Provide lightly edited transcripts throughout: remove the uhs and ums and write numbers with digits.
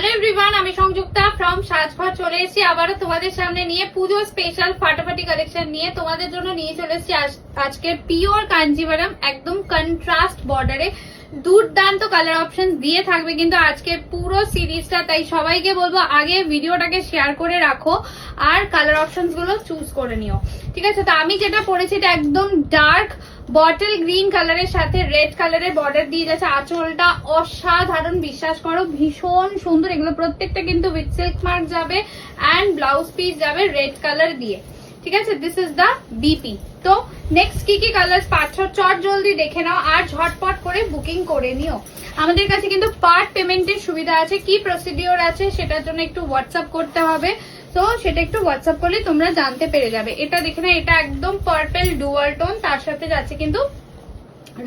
Hello everyone, আমি Sanjukta from সাজঘর চলে এসেছি আবারও তোমাদের সামনে নিয়ে পুজো স্পেশাল ফাটাফাটি কালেকশন নিয়ে তোমাদের জন্য নিয়ে চলে এসেছি আজকে পিওর কাঞ্জিভারাম একদম কন্ট্রাস্ট বর্ডারে দুর্দান্ত কালার অপশন দিয়ে থাকবে কিন্তু আজকে পুরো সিরিজটা। তাই সবাইকে বলবো আগে ভিডিওটাকে শেয়ার করে রাখো আর কালার অপশনস গুলো চুজ করে নিও, ঠিক আছে? তো আমি যেটা পরেছি এটা একদম ডার্ক বটল গ্রিন কালারের সাথে রেড কালারের বর্ডার দিয়ে যাচ্ছে। আঁচলটা অসাধারণ, বিশ্বাস করো ভীষণ সুন্দর। এগুলো প্রত্যেকটা কিন্তু উইথ সিল্ক মার্ক যাবে অ্যান্ড ব্লাউজ পিস যাবে রেড কালার দিয়ে, ঠিক আছে? This is the BP. তো নেক্সট কি কি কালার পাচ্ছ চট জলদি দেখে নাও আর ঝটপট করে বুকিং করে নিও। আমাদের কাছে কিন্তু পার্ট পেমেন্টের সুবিধা আছে। কি প্রসিডিওর আছে সেটার জন্য একটু হোয়াটসঅ্যাপ করতে হবে, তো সেটা একটু হোয়াটসঅ্যাপ করলে তোমরা জানতে পেরে যাবে। এটা দেখে না, এটা একদম পার্পল ডুয়াল টোন, তার সাথে যাচ্ছে কিন্তু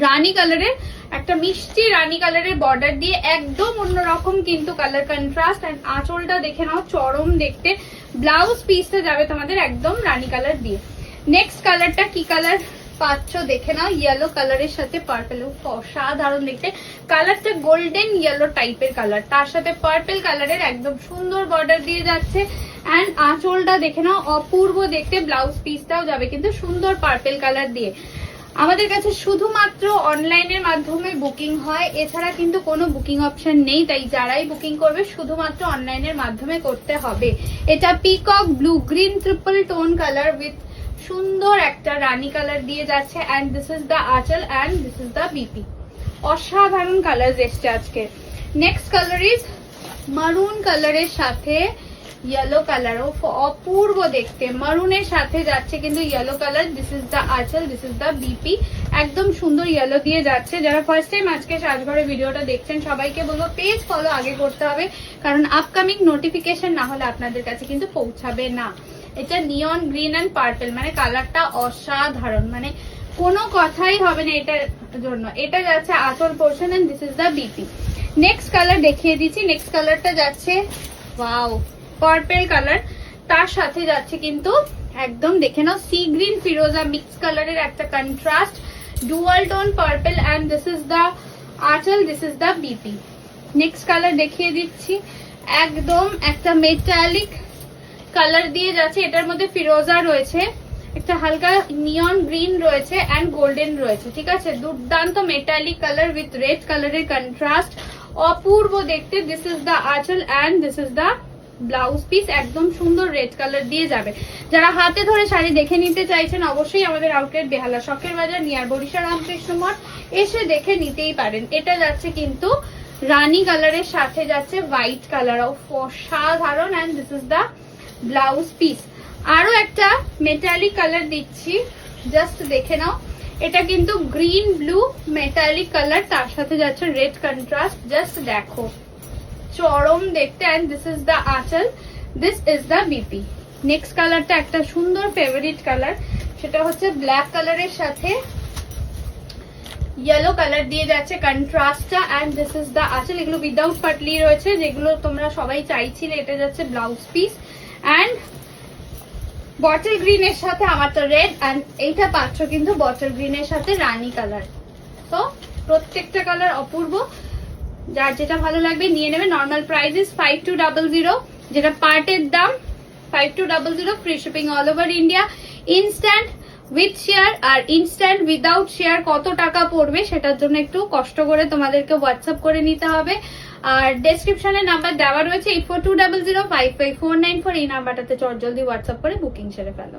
রানী কালারের একটা মিষ্টি রানী কালারের বর্ডার দিয়ে একদম অন্যরকম কিন্তু কালার কন্ট্রাস্ট। এন্ড আঁচলটা দেখে নাও চরম দেখতে। ব্লাউজ পিসটা যাবে তোমাদের একদম রানী কালার দিয়ে। নেক্সট কালারটা কি কালার পাচ্ছ দেখে নাও, ইয়েলো কালারের সাথে পার্পল, অসাধারণ দেখতে। কালারটা গোল্ডেন ইয়েলো টাইপের কালার, তার সাথে পার্পল কালারের একদম সুন্দর বর্ডার দিয়ে যাচ্ছে। অ্যান্ড আঁচলটা দেখে নাও অপূর্ব দেখতে। ব্লাউজ পিসটাও যাবে কিন্তু সুন্দর পার্পল কালার দিয়ে। আমাদের কাছে শুধুমাত্র অনলাইনের মাধ্যমে বুকিং হয়, এছাড়া কিন্তু কোনো বুকিং অপশন নেই। তাই যারাই বুকিং করবে শুধুমাত্র অনলাইনের মাধ্যমে করতে হবে। এটা peacock blue green triple tone colour with সুন্দর একটা রানী কালার দিয়ে যাচ্ছে। অ্যান্ড দিস ইজ দ্য আঁচল and this is the BP. অসাধারণ কালার এসছে আজকে। নেক্সট কালার ইজ মারুন কালারের সাথে ইয়েলো কালার, অপূর্ব দেখতে। মারুনের সাথে যাচ্ছে কিন্তু yellow colour. This is the aanchal, this is the BP. একদম সুন্দর ইয়েলো দিয়ে যাচ্ছে। যারা ফার্স্ট টাইম আজকে সাজঘরে ভিডিওটা দেখছেন সবাইকে বলবো পেজ ফলো আগে করতে হবে, কারণ আপকামিং নোটিফিকেশন না হলে আপনাদের কাছে কিন্তু পৌঁছাবে না। এটা নিয়ন গ্রিন অ্যান্ড পার্পল, মানে কালারটা অসাধারণ, মানে কোনো কথাই হবে না এটার জন্য। এটা যাচ্ছে আঁচল portion and this is the BP. Next colour দেখিয়ে দিচ্ছি। নেক্সট কালারটা যাচ্ছে ওয়াও পার্পল কালার, তার সাথে যাচ্ছে কিন্তু একদম দেখে নাও সি গ্রিন ফিরোজা মিক্স কালারের একটা contrast dual tone purple and this is the aanchal, this is the BP. Next colour দেখিয়ে দিচ্ছি, একদম একটা মেটালিক কালার দিয়ে যাচ্ছে। এটার মধ্যে ফিরোজা রয়েছে, একটা হালকা নিয়ন গ্রিন রয়েছে অ্যান্ড গোল্ডেন রয়েছে, ঠিক আছে? দুর্দান্ত মেটালিক কালার উইথ রেড কালারের কন্ট্রাস্ট, অপূর্ব দেখতে। দিস ইজ দ্য আঁচল and this is the blouse piece, একদম সুন্দর রেড কালার দিয়ে যাবে। যারা হাতে ধরে শাড়ি দেখে নিতে চাইছেন অবশ্যই আমাদের আউটলেট বেহালা শখের বাজার নিয়ার বরিশা রামকৃষ্ণ মঠ এসে দেখে নিতেই পারেন। এটা যাচ্ছে কিন্তু রানী কালারের সাথে যাচ্ছে হোয়াইট কালার, অসাধারণ। And this is the blouse piece. আরো একটা মেটালিক কালার দিচ্ছি, জাস্ট দেখে নাও। এটা কিন্তু গ্রিন ব্লু মেটালিক কালার, তার সাথে যাচ্ছে রেড কন্ট্রাস্ট, জাস্ট দেখো চরম দেখতে। And this is the aanchal, this is the BP. Next কালারটা একটা সুন্দর ফেভারিট কালার, সেটা হচ্ছে ব্ল্যাক কালারের সাথে ইয়েলো কালার দিয়ে যাচ্ছে কন্ট্রাস্টটা। অ্যান্ড দিস ইজ দ্য আঁচল। এগুলো উইদাউট পাটলি রয়েছে, যেগুলো তোমরা সবাই চাইছিলে। এটা যাচ্ছে ব্লাউজ পিস অ্যান্ড বটল গ্রিনের সাথে আমারটা রেড, অ্যান্ড এইটা পাচ্ছ কিন্তু বটল গ্রিনের সাথে রানী কালার। তো প্রত্যেকটা কালার অপূর্ব, যার যেটা ভালো লাগবে নিয়ে নেবে। নর্মাল প্রাইস ইজ 5200, যেটা পার্টের দাম 5200, free shipping all over India. Instant with share আর ইনস্ট্যান্ট উইদাউট শেয়ার কত টাকা পড়বে সেটার জন্য একটু কষ্ট করে তোমাদেরকে হোয়াটসঅ্যাপ করে নিতে হবে। আর ডেসক্রিপশনে নাম্বার দেওয়া রয়েছে 8420055494, এই নাম্বারটাতে চট জলদি হোয়াটসঅ্যাপ করে বুকিং সেরে ফেলো।